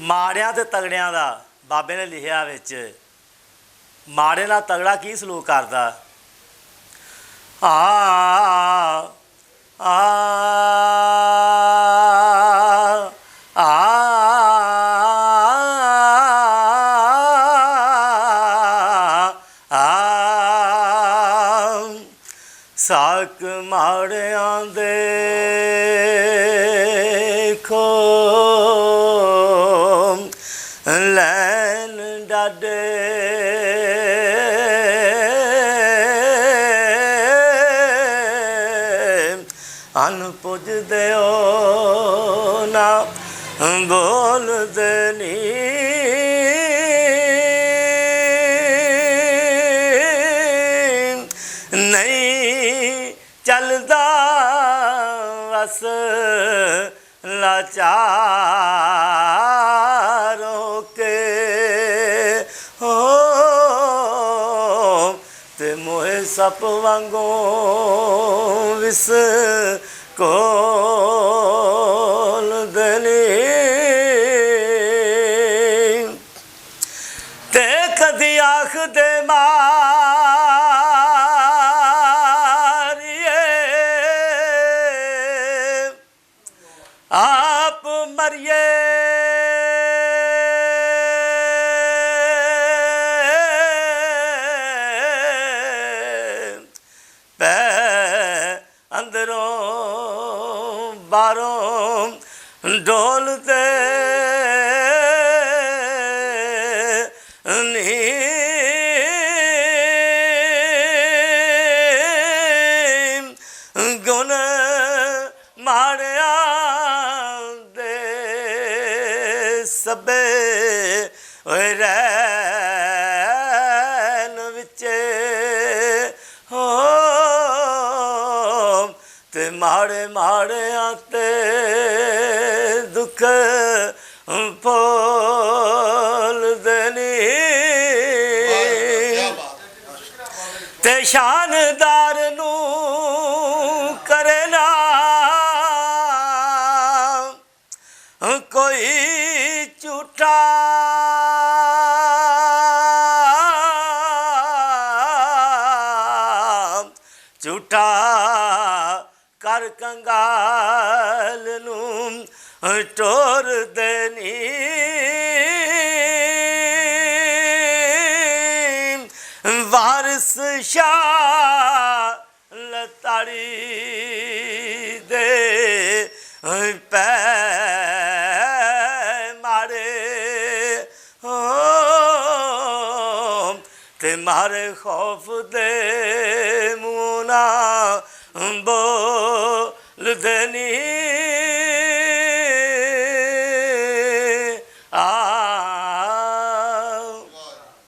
ਮਾੜਿਆਂ ਤੇ ਤਗੜਿਆਂ ਦਾ ਬਾਬੇ ਨੇ ਲਿਖਿਆ ਵਿੱਚ ਮਾੜੇ ਨਾਲ ਤਗੜਾ ਕੀ ਸਲੂਕ ਕਰਦਾ। ਆ ਆ ਸਾਕ ਮਾੜਿਆਂ ਦੇ ਖੋ ਲੈਣ ਡਾਡੇ ਅਨ ਪੁੱਜਦੇ ਓ ਨਾ ਬੋਲਦੇ ਨੀ ਨਹੀਂ ਚੱਲਦਾ ਵਸ ਲਾਚਾਰ ਹੋ ਕੇ ਹੋ ਤੇ ਮੋਏ ਸੱਪ ਵਾਂਗੋਂ ਵਿਸ ਕੋਲ ਦਨੀ ਤੇ ਕਦੀ ਆਖਦੇ आप मरिए पै अंदरों बारों डोलते गुण माड़िया सबे रैन विचे हो ते माड़े माड़े आते दुख फोल देनी ते शानदार नू करे ना कोई झूठा झूठा कर कंगाल नू टोर देनी वारिस शाह लताड़ी दे पै ते मारे खौफ दे मुना बोल देनी